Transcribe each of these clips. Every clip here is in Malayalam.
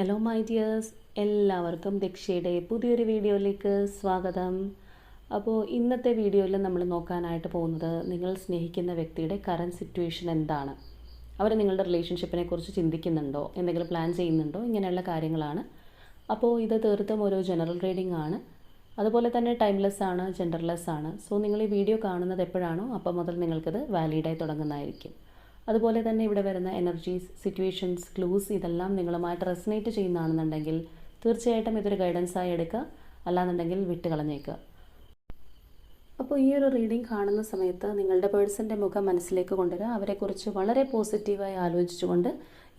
ഹലോ മൈ ഡിയേഴ്സ്, എല്ലാവർക്കും ദക്ഷയുടെ പുതിയൊരു വീഡിയോയിലേക്ക് സ്വാഗതം. അപ്പോൾ ഇന്നത്തെ വീഡിയോയിൽ നമ്മൾ നോക്കാനായിട്ട് പോകുന്നത് നിങ്ങൾ സ്നേഹിക്കുന്ന വ്യക്തിയുടെ കറൻറ്റ് സിറ്റുവേഷൻ എന്താണ്, അവർ നിങ്ങളുടെ റിലേഷൻഷിപ്പിനെ കുറിച്ച് ചിന്തിക്കുന്നുണ്ടോ, എന്തെങ്കിലും പ്ലാൻ ചെയ്യുന്നുണ്ടോ, ഇങ്ങനെയുള്ള കാര്യങ്ങളാണ്. അപ്പോൾ ഇത് തീർത്തും ഒരു ജനറൽ റീഡിംഗ് ആണ്. അതുപോലെ തന്നെ ടൈംലെസ് ആണ്, ജെൻഡർലെസ് ആണ്. സോ നിങ്ങൾ ഈ വീഡിയോ കാണുന്നത് എപ്പോഴാണോ അപ്പോൾ മുതൽ നിങ്ങൾക്കിത് വാലിഡായി തുടങ്ങുന്നതായിരിക്കും. അതുപോലെ തന്നെ ഇവിടെ വരുന്ന എനർജീസ്, സിറ്റുവേഷൻസ്, ക്ലൂസ് ഇതെല്ലാം നിങ്ങളുമായിട്ട് റെസനേറ്റ് ചെയ്യുന്നതാണെന്നുണ്ടെങ്കിൽ തീർച്ചയായിട്ടും ഇതൊരു ഗൈഡൻസായി എടുക്കുക, അല്ലാന്നുണ്ടെങ്കിൽ വിട്ട് കളഞ്ഞേക്കുക. അപ്പോൾ ഈ ഒരു റീഡിംഗ് കാണുന്ന സമയത്ത് നിങ്ങളുടെ പേഴ്സൻ്റെ മുഖം മനസ്സിലേക്ക് കൊണ്ടുവരിക, അവരെക്കുറിച്ച് വളരെ പോസിറ്റീവായി ആലോചിച്ചുകൊണ്ട്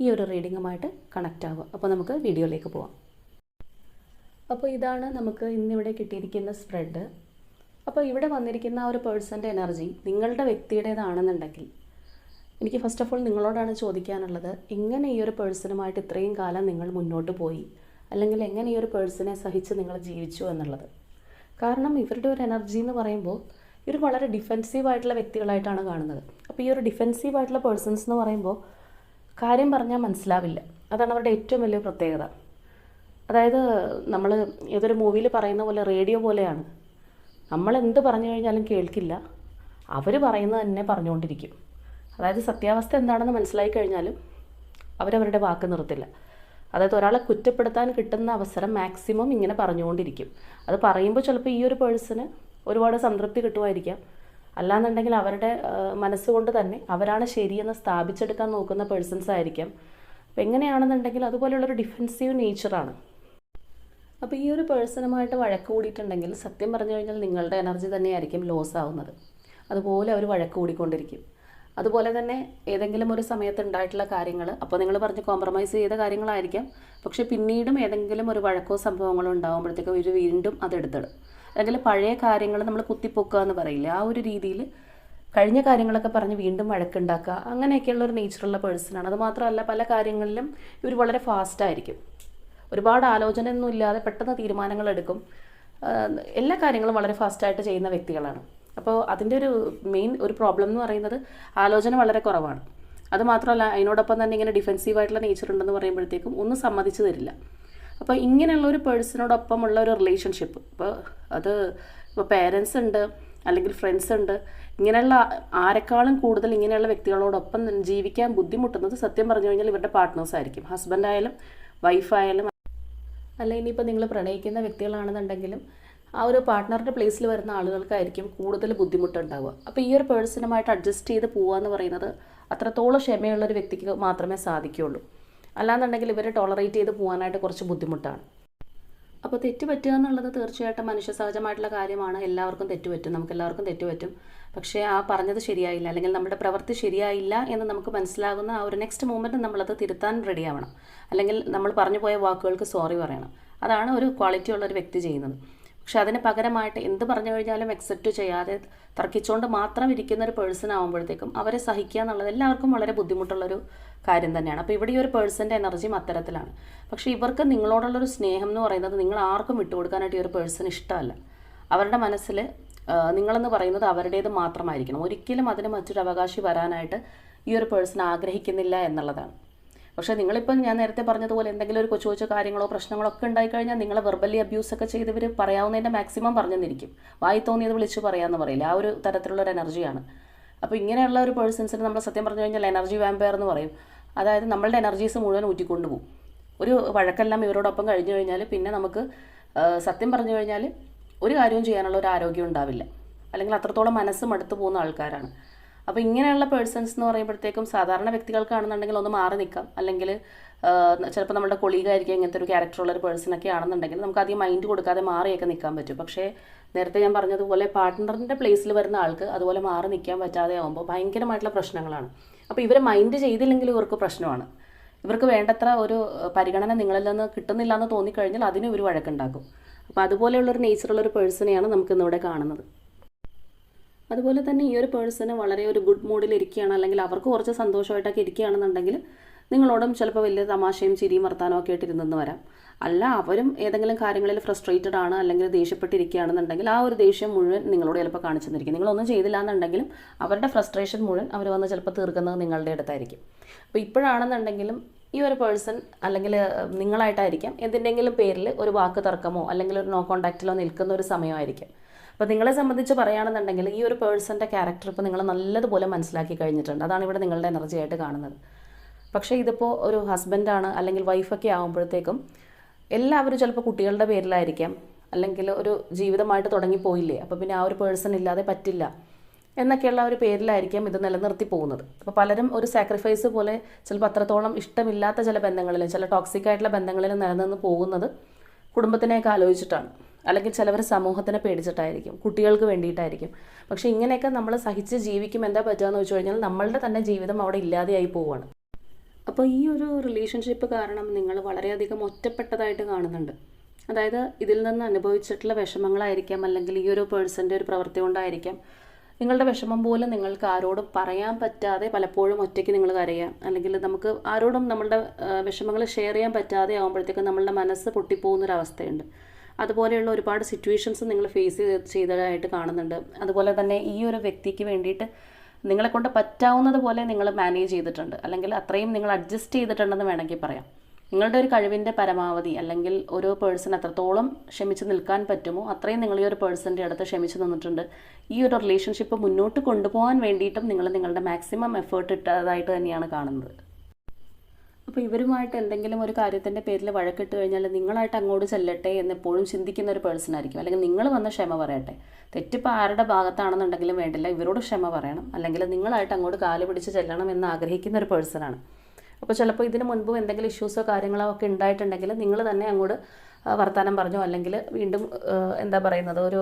ഈ ഒരു റീഡിങ്ങുമായിട്ട് കണക്റ്റ് ആവുക. അപ്പോൾ നമുക്ക് വീഡിയോയിലേക്ക് പോവാം. അപ്പോൾ ഇതാണ് നമുക്ക് ഇന്നിവിടെ കിട്ടിയിരിക്കുന്ന സ്പ്രെഡ്. അപ്പോൾ ഇവിടെ വന്നിരിക്കുന്ന ആ ഒരു പേഴ്സൻ്റെ എനർജി നിങ്ങളുടെ വ്യക്തിയുടേതാണെന്നുണ്ടെങ്കിൽ എനിക്ക് ഫസ്റ്റ് ഓഫ് ഓൾ നിങ്ങളോടാണ് ചോദിക്കാനുള്ളത്, എങ്ങനെ ഈ ഒരു പേഴ്സണുമായിട്ട് ഇത്രയും കാലം നിങ്ങൾ മുന്നോട്ട് പോയി, അല്ലെങ്കിൽ എങ്ങനെ ഈ ഒരു പേഴ്സണെ സഹിച്ച് നിങ്ങൾ ജീവിച്ചു എന്നുള്ളത്. കാരണം ഇവരുടെ ഒരു എനർജി എന്ന് പറയുമ്പോൾ ഇവർ വളരെ ഡിഫെൻസീവായിട്ടുള്ള വ്യക്തികളായിട്ടാണ് കാണുന്നത്. അപ്പോൾ ഈ ഒരു ഡിഫെൻസീവായിട്ടുള്ള പേഴ്സൺസ് എന്ന് പറയുമ്പോൾ കാര്യം പറഞ്ഞാൽ മനസ്സിലാവില്ല. അതാണ് അവരുടെ ഏറ്റവും വലിയ പ്രത്യേകത. അതായത് നമ്മൾ ഏതൊരു മൂവിയിൽ പറയുന്ന പോലെ റേഡിയോ പോലെയാണ്. നമ്മൾ എന്ത് പറഞ്ഞു കഴിഞ്ഞാലും കേൾക്കില്ല, അവർ പറയുന്നത് തന്നെ പറഞ്ഞുകൊണ്ടിരിക്കും. അതായത് സത്യാവസ്ഥ എന്താണെന്ന് മനസ്സിലായി കഴിഞ്ഞാലും അവരവരുടെ വാക്ക് നിർത്തില്ല. അതായത് ഒരാളെ കുറ്റപ്പെടുത്താൻ കിട്ടുന്ന അവസരം മാക്സിമം ഇങ്ങനെ പറഞ്ഞുകൊണ്ടിരിക്കും. അത് പറയുമ്പോൾ ചിലപ്പോൾ ഈ ഒരു പേഴ്സണ് ഒരുപാട് സംതൃപ്തി കിട്ടുമായിരിക്കാം, അല്ലാന്നുണ്ടെങ്കിൽ അവരുടെ മനസ്സുകൊണ്ട് തന്നെ അവരാണ് ശരിയെന്ന് സ്ഥാപിച്ചെടുക്കാൻ നോക്കുന്ന പേഴ്സൺസ് ആയിരിക്കാം. അപ്പോൾ എങ്ങനെയാണെന്നുണ്ടെങ്കിൽ അതുപോലെയുള്ളൊരു ഡിഫെൻസീവ് നേച്ചറാണ്. അപ്പോൾ ഈ ഒരു പേഴ്സണുമായിട്ട് വഴക്ക് കൂടിയിട്ടുണ്ടെങ്കിൽ സത്യം പറഞ്ഞു കഴിഞ്ഞാൽ നിങ്ങളുടെ എനർജി തന്നെയായിരിക്കും ലോസ് ആവുന്നത്. അതുപോലെ അവർ വഴക്ക് കൂടിക്കൊണ്ടിരിക്കും. അതുപോലെ തന്നെ ഏതെങ്കിലും ഒരു സമയത്ത് ഉണ്ടായിട്ടുള്ള കാര്യങ്ങൾ, അപ്പോൾ നിങ്ങൾ പറഞ്ഞ് കോംപ്രമൈസ് ചെയ്ത കാര്യങ്ങളായിരിക്കാം, പക്ഷേ പിന്നീടും ഏതെങ്കിലും ഒരു വഴക്കോ സംഭവങ്ങളോ ഉണ്ടാകുമ്പോഴത്തേക്കും ഇവർ വീണ്ടും അതെടുത്തിടും. അല്ലെങ്കിൽ പഴയ കാര്യങ്ങൾ നമ്മൾ കുത്തിപ്പൊക്കുക എന്ന് പറയില്ല, ആ ഒരു രീതിയിൽ കഴിഞ്ഞ കാര്യങ്ങളൊക്കെ പറഞ്ഞ് വീണ്ടും വഴക്കുണ്ടാക്കുക, അങ്ങനെയൊക്കെയുള്ള ഒരു നേച്ചറുള്ള പേഴ്സണാണ്. അതുമാത്രമല്ല പല കാര്യങ്ങളിലും ഇവർ വളരെ ഫാസ്റ്റായിരിക്കും. ഒരുപാട് ആലോചനയൊന്നും ഇല്ലാതെ പെട്ടെന്ന് തീരുമാനങ്ങൾ എടുക്കും. എല്ലാ കാര്യങ്ങളും വളരെ ഫാസ്റ്റായിട്ട് ചെയ്യുന്ന വ്യക്തികളാണ്. അപ്പോൾ അതിൻ്റെ ഒരു മെയിൻ ഒരു പ്രോബ്ലം എന്ന് പറയുന്നത് ആലോചന വളരെ കുറവാണ്. അതുമാത്രമല്ല അതിനോടൊപ്പം തന്നെ ഇങ്ങനെ ഡിഫെൻസീവായിട്ടുള്ള നേച്ചർ ഉണ്ടെന്ന് പറയുമ്പോഴത്തേക്കും ഒന്നും സമ്മതിച്ചു തരില്ല. അപ്പോൾ ഇങ്ങനെയുള്ള ഒരു പേഴ്സണോടൊപ്പമുള്ള ഒരു റിലേഷൻഷിപ്പ്, ഇപ്പോൾ പേരൻസ് ഉണ്ട്, അല്ലെങ്കിൽ ഫ്രണ്ട്സ് ഉണ്ട്, ഇങ്ങനെയുള്ള ആരെക്കാളും കൂടുതൽ ഇങ്ങനെയുള്ള വ്യക്തികളോടൊപ്പം ജീവിക്കാൻ ബുദ്ധിമുട്ടുന്നത് സത്യം പറഞ്ഞു കഴിഞ്ഞാൽ ഇവരുടെ പാർട്ട്നേഴ്സ് ആയിരിക്കും. ഹസ്ബൻഡായാലും വൈഫായാലും, അല്ല ഇനിയിപ്പോൾ നിങ്ങൾ പ്രണയിക്കുന്ന വ്യക്തികളാണെന്നുണ്ടെങ്കിലും ആ ഒരു പാർട്ട്ണറുടെ പ്ലേസിൽ വരുന്ന ആളുകൾക്കായിരിക്കും കൂടുതൽ ബുദ്ധിമുട്ടുണ്ടാവുക. അപ്പോൾ ഈ ഒരു പേഴ്സണുമായിട്ട് അഡ്ജസ്റ്റ് ചെയ്ത് പോവുക എന്ന് പറയുന്നത് അത്രത്തോളം ക്ഷമയുള്ളൊരു വ്യക്തിക്ക് മാത്രമേ സാധിക്കുകയുള്ളൂ. അല്ലാന്നുണ്ടെങ്കിൽ ഇവരെ ടോളറേറ്റ് ചെയ്ത് പോകാനായിട്ട് കുറച്ച് ബുദ്ധിമുട്ടാണ്. അപ്പോൾ തെറ്റ് പറ്റുക എന്നുള്ളത് തീർച്ചയായിട്ടും മനുഷ്യ സഹജമായിട്ടുള്ള കാര്യമാണ്. എല്ലാവർക്കും തെറ്റുപറ്റും, നമുക്കെല്ലാവർക്കും തെറ്റുപറ്റും. പക്ഷേ ആ പറഞ്ഞത് ശരിയായില്ല, അല്ലെങ്കിൽ നമ്മുടെ പ്രവൃത്തി ശരിയായില്ല എന്ന് നമുക്ക് മനസ്സിലാകുന്ന ആ ഒരു നെക്സ്റ്റ് മൂമെൻറ്റ് നമ്മളത് തിരുത്താൻ റെഡിയാവണം. അല്ലെങ്കിൽ നമ്മൾ പറഞ്ഞു പോയ വാക്കുകൾക്ക് സോറി പറയണം. അതാണ് ഒരു ക്വാളിറ്റി ഉള്ളൊരു വ്യക്തി ചെയ്യുന്നത്. പക്ഷെ അതിന് പകരമായിട്ട് എന്ത് പറഞ്ഞു കഴിഞ്ഞാലും അക്സെപ്റ്റ് ചെയ്യാതെ തർക്കിച്ചുകൊണ്ട് മാത്രം ഇരിക്കുന്ന ഒരു പേഴ്സൺ ആകുമ്പോഴത്തേക്കും അവരെ സഹിക്കുക എന്നുള്ളത് എല്ലാവർക്കും വളരെ ബുദ്ധിമുട്ടുള്ളൊരു കാര്യം തന്നെയാണ്. അപ്പോൾ ഇവിടെ ഈ ഒരു പേഴ്സൻ്റെ എനർജിയും അത്തരത്തിലാണ്. പക്ഷേ ഇവർക്ക് നിങ്ങളോടുള്ളൊരു സ്നേഹം എന്ന് പറയുന്നത് നിങ്ങൾ ആർക്കും വിട്ടുകൊടുക്കാനായിട്ട് ഈ ഒരു പേഴ്സൺ ഇഷ്ടമല്ല. അവരുടെ മനസ്സിൽ നിങ്ങളെന്ന് പറയുന്നത് അവരുടേത് മാത്രമായിരിക്കണം. ഒരിക്കലും അതിന് മറ്റൊരു അവകാശി വരാനായിട്ട് ഈ ഒരു പേഴ്സൺ ആഗ്രഹിക്കുന്നില്ല എന്നുള്ളതാണ്. പക്ഷേ നിങ്ങളിപ്പം ഞാൻ നേരത്തെ പറഞ്ഞതുപോലെ എന്തെങ്കിലും ഒരു കൊച്ചു കൊച്ചു കാര്യങ്ങളോ പ്രശ്നങ്ങളോ ഒക്കെ ഉണ്ടായിക്കഴിഞ്ഞാൽ നിങ്ങളെ വെർബലി അബ്യൂസൊക്കെ ചെയ്തവർ പറയാവുന്നതിൻ്റെ മാക്സിമം പറഞ്ഞെന്നിരിക്കും. വായി തോന്നിയത് വിളിച്ച് പറയാമെന്ന് പറയില്ല, ആ ഒരു തരത്തിലുള്ളൊരു എനർജിയാണ്. അപ്പോൾ ഇങ്ങനെയുള്ള ഒരു പേഴ്സൺസിന് നമ്മൾ സത്യം പറഞ്ഞു കഴിഞ്ഞാൽ എനർജി വാമ്പയർ എന്ന് പറയും. അതായത് നമ്മളുടെ എനർജീസ് മുഴുവൻ ഊറ്റിക്കൊണ്ടു പോകും. ഒരു വഴക്കെല്ലാം ഇവരോടൊപ്പം കഴിഞ്ഞു കഴിഞ്ഞാൽ പിന്നെ നമുക്ക് സത്യം പറഞ്ഞു കഴിഞ്ഞാൽ ഒരു കാര്യവും ചെയ്യാനുള്ള ഒരു ആരോഗ്യം ഉണ്ടാവില്ല, അല്ലെങ്കിൽ അത്രത്തോളം മനസ്സ് മടുത്തു പോകുന്ന ആൾക്കാരാണ്. അപ്പോൾ ഇങ്ങനെയുള്ള പേഴ്സൺസ് എന്ന് പറയുമ്പോഴത്തേക്കും സാധാരണ വ്യക്തികൾക്കാണെന്നുണ്ടെങ്കിൽ ഒന്ന് മാറി നിൽക്കാം, അല്ലെങ്കിൽ ചിലപ്പോൾ നമ്മുടെ കൊളീഗായിരിക്കും ഇങ്ങനത്തെ ഒരു ക്യാരക്ടറുള്ളൊരു പേഴ്സണൊക്കെ ആണെന്നുണ്ടെങ്കിൽ നമുക്ക് അധികം മൈൻഡ് കൊടുക്കാതെ മാറിയൊക്കെ നിൽക്കാൻ പറ്റും. പക്ഷേ നേരത്തെ ഞാൻ പറഞ്ഞതുപോലെ പാർട്ട്ണറിൻ്റെ പ്ലേസിൽ വരുന്ന ആൾക്ക് അതുപോലെ മാറി നിൽക്കാൻ പറ്റാതെ ആകുമ്പോൾ ഭയങ്കരമായിട്ടുള്ള പ്രശ്നങ്ങളാണ്. അപ്പോൾ ഇവരെ മൈൻഡ് ചെയ്തില്ലെങ്കിൽ ഇവർക്ക് പ്രശ്നമാണ്. ഇവർക്ക് വേണ്ടത്ര ഒരു പരിഗണന നിങ്ങളിൽ നിന്ന് കിട്ടുന്നില്ല എന്ന് തോന്നിക്കഴിഞ്ഞാൽ അതിന് ഒരു വഴക്കുണ്ടാക്കും. അപ്പോൾ അതുപോലെയുള്ളൊരു നേച്ചറുള്ളൊരു പേഴ്സണെയാണ് നമുക്കിന്നിവിടെ കാണുന്നത്. അതുപോലെ തന്നെ ഈ ഒരു പേഴ്സണ് വളരെ ഒരു ഗുഡ് മൂഡിലിരിക്കുകയാണ്, അല്ലെങ്കിൽ അവർക്ക് കുറച്ച് സന്തോഷമായിട്ടൊക്കെ ഇരിക്കുകയാണെന്നുണ്ടെങ്കിൽ നിങ്ങളോടും ചിലപ്പോൾ വലിയ തമാശയും ചിരിയും വർത്താനവും ഒക്കെ ആയിട്ടിരുന്നെന്ന് വരാം. അല്ല അവരും ഏതെങ്കിലും കാര്യങ്ങളിൽ ഫ്രസ്ട്രേറ്റഡ് ആണ്, അല്ലെങ്കിൽ ദേഷ്യപ്പെട്ടിരിക്കുകയാണെന്നുണ്ടെങ്കിൽ ആ ഒരു ദേഷ്യം മുഴുവൻ നിങ്ങളോട് ചിലപ്പോൾ കാണിച്ചു തന്നിരിക്കും. നിങ്ങളൊന്നും ചെയ്തില്ല എന്നുണ്ടെങ്കിലും അവരുടെ ഫ്രസ്ട്രേഷൻ മുഴുവൻ അവർ വന്ന് ചിലപ്പോൾ തീർക്കുന്നത് നിങ്ങളുടെ അടുത്തായിരിക്കും. അപ്പോൾ ഇപ്പോഴാണെന്നുണ്ടെങ്കിലും ഈ ഒരു പേഴ്സൺ അല്ലെങ്കിൽ നിങ്ങളായിട്ടായിരിക്കാം എന്തിൻ്റെങ്കിലും പേരിൽ ഒരു വാക്ക് തർക്കമോ അല്ലെങ്കിൽ ഒരു നോ കോണ്ടാക്റ്റിലോ നിൽക്കുന്ന ഒരു സമയമായിരിക്കും. അപ്പോൾ നിങ്ങളെ സംബന്ധിച്ച് പറയുകയാണെന്നുണ്ടെങ്കിൽ ഈ ഒരു പേഴ്സൻ്റെ ക്യാരക്ടർ ഇപ്പോൾ നിങ്ങൾ നല്ലതുപോലെ മനസ്സിലാക്കി കഴിഞ്ഞിട്ടുണ്ട്. അതാണ് ഇവിടെ നിങ്ങളുടെ എനർജി ആയിട്ട് കാണുന്നത്. പക്ഷേ ഇതിപ്പോൾ ഒരു ഹസ്ബൻഡാണ് അല്ലെങ്കിൽ വൈഫൊക്കെ ആകുമ്പോഴത്തേക്കും എല്ലാവരും ചിലപ്പോൾ കുട്ടികളുടെ പേരിലായിരിക്കാം, അല്ലെങ്കിൽ ഒരു ജീവിതമായിട്ട് തുടങ്ങിപ്പോയില്ലേ, അപ്പോൾ പിന്നെ ആ ഒരു പേഴ്സൺ ഇല്ലാതെ പറ്റില്ല എന്നൊക്കെയുള്ള ഒരു പേരിലായിരിക്കാം ഇത് നിലനിർത്തി പോകുന്നത്. അപ്പോൾ പലരും ഒരു സാക്രിഫൈസ് പോലെ ചിലപ്പോൾ അത്രത്തോളം ഇഷ്ടമില്ലാത്ത ചില ബന്ധങ്ങളിലും ചില ടോക്സിക് ആയിട്ടുള്ള ബന്ധങ്ങളിലും നിലനിന്ന് പോകുന്നത് കുടുംബത്തിനെയൊക്കെ ആലോചിച്ചിട്ടാണ്, അല്ലെങ്കിൽ ചിലവർ സമൂഹത്തിനെ പേടിച്ചിട്ടായിരിക്കും, കുട്ടികൾക്ക് വേണ്ടിയിട്ടായിരിക്കും. പക്ഷേ ഇങ്ങനെയൊക്കെ നമ്മൾ സഹിച്ച് ജീവിക്കും എന്താ പറ്റുകയെന്ന് വെച്ച് കഴിഞ്ഞാൽ നമ്മളുടെ തന്നെ ജീവിതം അവിടെ ഇല്ലാതെയായി പോവുകയാണ്. അപ്പോൾ ഈ ഒരു റിലേഷൻഷിപ്പ് കാരണം നിങ്ങൾ വളരെയധികം ഒറ്റപ്പെട്ടതായിട്ട് കാണുന്നുണ്ട്. അതായത് ഇതിൽ നിന്ന് അനുഭവിച്ചിട്ടുള്ള വിഷമങ്ങളായിരിക്കാം, അല്ലെങ്കിൽ ഈ ഒരു പേഴ്സൻ്റെ ഒരു പ്രവൃത്തി കൊണ്ടായിരിക്കാം നിങ്ങളുടെ വിഷമം പോലും നിങ്ങൾക്ക് ആരോടും പറയാൻ പറ്റാതെ പലപ്പോഴും ഒറ്റയ്ക്ക് നിങ്ങൾ കരയാം, അല്ലെങ്കിൽ നമുക്ക് ആരോടും നമ്മളുടെ വിഷമങ്ങൾ ഷെയർ ചെയ്യാൻ പറ്റാതെ ആകുമ്പോഴത്തേക്കും നമ്മളുടെ മനസ്സ് പൊട്ടിപ്പോകുന്നൊരവസ്ഥയുണ്ട്. അതുപോലെയുള്ള ഒരുപാട് സിറ്റുവേഷൻസ് നിങ്ങൾ ഫേസ് ചെയ്തതായിട്ട് കാണുന്നുണ്ട്. അതുപോലെ തന്നെ ഈ ഒരു വ്യക്തിക്ക് വേണ്ടിയിട്ട് നിങ്ങളെക്കൊണ്ട് പറ്റാവുന്നത് പോലെ നിങ്ങൾ മാനേജ് ചെയ്തിട്ടുണ്ട്, അല്ലെങ്കിൽ അത്രയും നിങ്ങൾ അഡ്ജസ്റ്റ് ചെയ്തിട്ടുണ്ടെന്ന് വേണമെങ്കിൽ പറയാം. നിങ്ങളുടെ ഒരു കഴിവിൻ്റെ പരമാവധി, അല്ലെങ്കിൽ ഒരു പേഴ്സൺ എത്രത്തോളം ക്ഷമിച്ച് നിൽക്കാൻ പറ്റുമോ അത്രയും നിങ്ങൾ ഈ ഒരു പേഴ്സൻ്റെ അടുത്ത് ക്ഷമിച്ച് നിന്നിട്ടുണ്ട്. ഈ ഒരു റിലേഷൻഷിപ്പ് മുന്നോട്ട് കൊണ്ടുപോകാൻ വേണ്ടിയിട്ടും നിങ്ങൾ നിങ്ങളുടെ മാക്സിമം എഫേർട്ട് ഇട്ടതായിട്ട് തന്നെയാണ് കാണുന്നത്. അപ്പോൾ ഇവരുമായിട്ട് എന്തെങ്കിലും ഒരു കാര്യത്തിൻ്റെ പേരിൽ വഴക്കിട്ട് കഴിഞ്ഞാൽ നിങ്ങളായിട്ട് അങ്ങോട്ട് ചെല്ലട്ടെ എന്നെപ്പോഴും ചിന്തിക്കുന്ന ഒരു പേഴ്സൺ ആയിരിക്കും, അല്ലെങ്കിൽ നിങ്ങൾ വന്ന് ക്ഷമ പറയട്ടെ. തെറ്റിപ്പോൾ ആരുടെ ഭാഗത്താണെന്നുണ്ടെങ്കിലും വേണ്ടില്ല, ഇവരോട് ക്ഷമ പറയണം, അല്ലെങ്കിൽ നിങ്ങളായിട്ട് അങ്ങോട്ട് കാല് പിടിച്ച് ചെല്ലണം എന്ന് ആഗ്രഹിക്കുന്ന ഒരു പേഴ്സണാണ്. അപ്പോൾ ചിലപ്പോൾ ഇതിന് മുൻപും എന്തെങ്കിലും ഇഷ്യൂസോ കാര്യങ്ങളോ ഒക്കെ ഉണ്ടായിട്ടുണ്ടെങ്കിൽ നിങ്ങൾ തന്നെ അങ്ങോട്ട് വർത്തമാനം പറഞ്ഞോ, അല്ലെങ്കിൽ വീണ്ടും എന്താ പറയുന്നത് ഒരു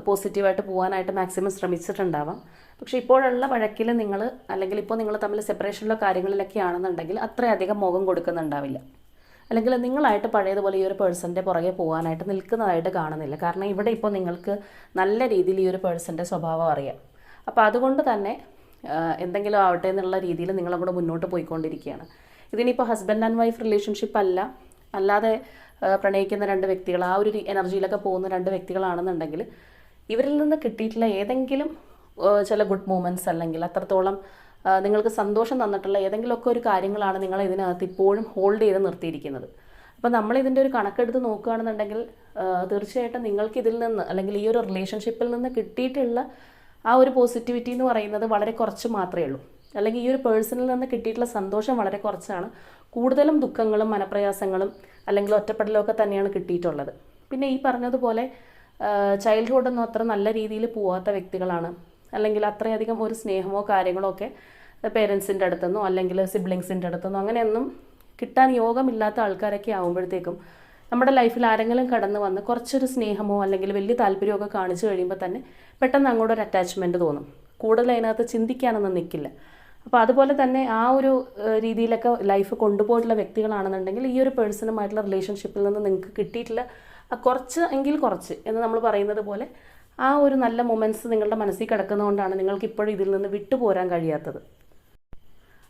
പോസിറ്റീവായിട്ട് പോകാനായിട്ട് മാക്സിമം ശ്രമിച്ചിട്ടുണ്ടാവാം. പക്ഷേ ഇപ്പോഴുള്ള വഴക്കിൽ നിങ്ങൾ, അല്ലെങ്കിൽ ഇപ്പോൾ നിങ്ങൾ തമ്മിൽ സെപ്പറേഷനിലോ കാര്യങ്ങളിലൊക്കെ ആണെന്നുണ്ടെങ്കിൽ അത്രയധികം മുഖം കൊടുക്കുന്നുണ്ടാവില്ല, അല്ലെങ്കിൽ നിങ്ങളായിട്ട് പഴയതുപോലെ ഈ ഒരു പേഴ്സൻ്റെ പുറകെ പോകാനായിട്ട് നിൽക്കുന്നതായിട്ട് കാണുന്നില്ല. കാരണം ഇവിടെ ഇപ്പോൾ നിങ്ങൾക്ക് നല്ല രീതിയിൽ ഈ ഒരു പേഴ്സൻ്റെ സ്വഭാവം അറിയാം. അപ്പോൾ അതുകൊണ്ട് തന്നെ എന്തെങ്കിലും ആവട്ടെ എന്നുള്ള രീതിയിൽ നിങ്ങളങ്ങോട്ട് മുന്നോട്ട് പോയിക്കൊണ്ടിരിക്കുകയാണ്. ഇതിനിപ്പോൾ ഹസ്ബൻഡ് ആൻഡ് വൈഫ് റിലേഷൻഷിപ്പ് അല്ലാതെ പ്രണയിക്കുന്ന രണ്ട് വ്യക്തികൾ, ആ ഒരു എനർജിയിലൊക്കെ പോകുന്ന രണ്ട് വ്യക്തികളാണെന്നുണ്ടെങ്കിൽ ഇവരിൽ നിന്ന് കിട്ടിയിട്ടുള്ള ഏതെങ്കിലും ചില ഗുഡ് മൂമെൻറ്റ്സ്, അല്ലെങ്കിൽ അത്രത്തോളം നിങ്ങൾക്ക് സന്തോഷം തന്നിട്ടുള്ള ഏതെങ്കിലുമൊക്കെ ഒരു കാര്യങ്ങളാണ് നിങ്ങൾ ഇതിനകത്ത് ഇപ്പോഴും ഹോൾഡ് ചെയ്ത് നിർത്തിയിരിക്കുന്നത്. അപ്പോൾ നമ്മളിതിൻ്റെ ഒരു കണക്കെടുത്ത് നോക്കുകയാണെന്നുണ്ടെങ്കിൽ തീർച്ചയായിട്ടും നിങ്ങൾക്ക് ഇതിൽ നിന്ന്, അല്ലെങ്കിൽ ഈ ഒരു റിലേഷൻഷിപ്പിൽ നിന്ന് കിട്ടിയിട്ടുള്ള ആ ഒരു പോസിറ്റിവിറ്റി എന്ന് പറയുന്നത് വളരെ കുറച്ച് മാത്രമേ ഉള്ളൂ, അല്ലെങ്കിൽ ഈ ഒരു പേഴ്സണിൽ നിന്ന് കിട്ടിയിട്ടുള്ള സന്തോഷം വളരെ കുറച്ചാണ്. കൂടുതലും ദുഃഖങ്ങളും മനപ്രയാസങ്ങളും അല്ലെങ്കിൽ ഒറ്റപ്പെടലൊക്കെ തന്നെയാണ് കിട്ടിയിട്ടുള്ളത്. പിന്നെ ഈ പറഞ്ഞതുപോലെ ചൈൽഡ്ഹുഡൊന്നും അത്ര നല്ല രീതിയിൽ പോവാത്ത വ്യക്തികളാണ്, അല്ലെങ്കിൽ അത്രയധികം ഒരു സ്നേഹമോ കാര്യങ്ങളോ ഒക്കെ പേരൻസിൻ്റെ അടുത്തുനിന്നോ അല്ലെങ്കിൽ സിബ്ലിങ്സിൻ്റെ അടുത്തുനിന്നോ അങ്ങനെയൊന്നും കിട്ടാൻ യോഗമില്ലാത്ത ആൾക്കാരൊക്കെ ആകുമ്പോഴത്തേക്കും നമ്മുടെ ലൈഫിൽ ആരെങ്കിലും കടന്നു വന്ന് കുറച്ചൊരു സ്നേഹമോ അല്ലെങ്കിൽ വലിയ താല്പര്യമൊക്കെ കാണിച്ചു കഴിയുമ്പോൾ തന്നെ പെട്ടെന്ന് അങ്ങോട്ടൊരു അറ്റാച്ച്മെൻറ്റ് തോന്നും, കൂടുതൽ അതിനകത്ത് ചിന്തിക്കാനൊന്നും നിൽക്കില്ല. അപ്പോൾ അതുപോലെ തന്നെ ആ ഒരു രീതിയിലൊക്കെ ലൈഫ് കൊണ്ടുപോയിട്ടുള്ള വ്യക്തികളാണെന്നുണ്ടെങ്കിൽ ഈ ഒരു പേഴ്സണുമായിട്ടുള്ള റിലേഷൻഷിപ്പിൽ നിന്ന് നിങ്ങൾക്ക് കിട്ടിയിട്ടുള്ള കുറച്ച് എങ്കിൽ കുറച്ച് എന്ന് നമ്മൾ പറയുന്നത് പോലെ ആ ഒരു നല്ല മൊമെൻറ്റ്സ് നിങ്ങളുടെ മനസ്സിൽ കിടക്കുന്നതുകൊണ്ടാണ് നിങ്ങൾക്ക് ഇപ്പോഴും ഇതിൽ നിന്ന് വിട്ടുപോരാൻ കഴിയാത്തത്.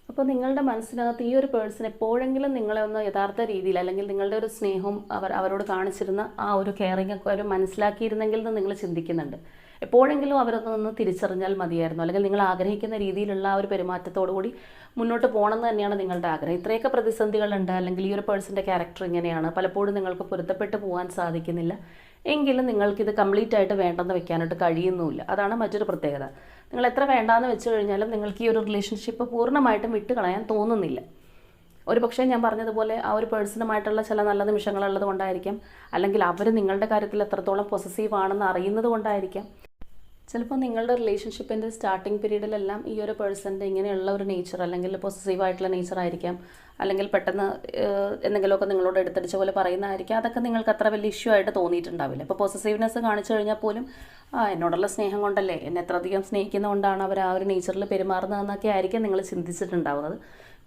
അപ്പോൾ നിങ്ങളുടെ മനസ്സിനകത്ത് ഈ ഒരു പേഴ്സൺ എപ്പോഴെങ്കിലും നിങ്ങളെ ഒന്ന് യഥാർത്ഥ രീതിയിൽ, അല്ലെങ്കിൽ നിങ്ങളുടെ ഒരു സ്നേഹവും അവരോട് കാണിച്ചിരുന്ന ആ ഒരു കെയറിംഗ് ഒക്കെ അവർ മനസ്സിലാക്കിയിരുന്നെങ്കിൽ എന്ന് നിങ്ങൾ ചിന്തിക്കുന്നുണ്ട്. എപ്പോഴെങ്കിലും അവരൊന്ന് തിരിച്ചറിഞ്ഞാൽ മതിയായിരുന്നു, അല്ലെങ്കിൽ നിങ്ങൾ ആഗ്രഹിക്കുന്ന രീതിയിലുള്ള ആ ഒരു പെരുമാറ്റത്തോടു കൂടി മുന്നോട്ട് പോകണമെന്ന് തന്നെയാണ് നിങ്ങളുടെ ആഗ്രഹം. ഇത്രയൊക്കെ പ്രതിസന്ധികളുണ്ട്, അല്ലെങ്കിൽ ഈ ഒരു പേഴ്സൻ്റെ ക്യാരക്ടർ ഇങ്ങനെയാണ്, പലപ്പോഴും നിങ്ങൾക്ക് പൊരുത്തപ്പെട്ട് പോകാൻ സാധിക്കുന്നില്ല എങ്കിലും നിങ്ങൾക്കിത് കംപ്ലീറ്റ് ആയിട്ട് വേണ്ടെന്ന് വെക്കാനായിട്ട് കഴിയുന്നുമില്ല. അതാണ് മറ്റൊരു പ്രത്യേകത. നിങ്ങൾ എത്ര വേണ്ടാന്ന് വെച്ച് കഴിഞ്ഞാലും നിങ്ങൾക്ക് ഈ ഒരു റിലേഷൻഷിപ്പ് പൂർണ്ണമായിട്ടും വിട്ട് കളയാൻ തോന്നുന്നില്ല. ഒരു പക്ഷേ ഞാൻ പറഞ്ഞതുപോലെ ആ ഒരു പേഴ്സണുമായിട്ടുള്ള ചില നല്ല നിമിഷങ്ങളുള്ളത് കൊണ്ടായിരിക്കാം, അല്ലെങ്കിൽ അവർ നിങ്ങളുടെ കാര്യത്തിൽ എത്രത്തോളം പൊസസീവ് ആണെന്ന് അറിയുന്നത് കൊണ്ടായിരിക്കാം. ചിലപ്പോൾ നിങ്ങളുടെ റിലേഷൻഷിപ്പിൻ്റെ സ്റ്റാർട്ടിങ് പീരീഡിലെല്ലാം ഈ ഒരു പേഴ്സൻ്റെ ഇങ്ങനെയുള്ള ഒരു നേച്ചർ, അല്ലെങ്കിൽ പോസസീവായിട്ടുള്ള നേച്ചർ ആയിരിക്കാം, അല്ലെങ്കിൽ പെട്ടെന്ന് എന്തെങ്കിലുമൊക്കെ നിങ്ങളോട് എടുത്തടിച്ച പോലെ പറയുന്നതായിരിക്കാം. അതൊക്കെ നിങ്ങൾക്ക് അത്ര വലിയ ഇഷ്യൂ ആയിട്ട് തോന്നിയിട്ടുണ്ടാവില്ല. ഇപ്പോൾ പോസസീവ്നെസ് കാണിച്ചു കഴിഞ്ഞാൽ പോലും എന്നോടുള്ള സ്നേഹം കൊണ്ടല്ലേ, എന്നെ എത്രയധികം സ്നേഹിക്കുന്നതുകൊണ്ടാണ് അവർ ആ ഒരു നേച്ചറിൽ പെരുമാറുന്നതെന്നൊക്കെ ആയിരിക്കും നിങ്ങൾ ചിന്തിച്ചിട്ടുണ്ടാവുന്നത്.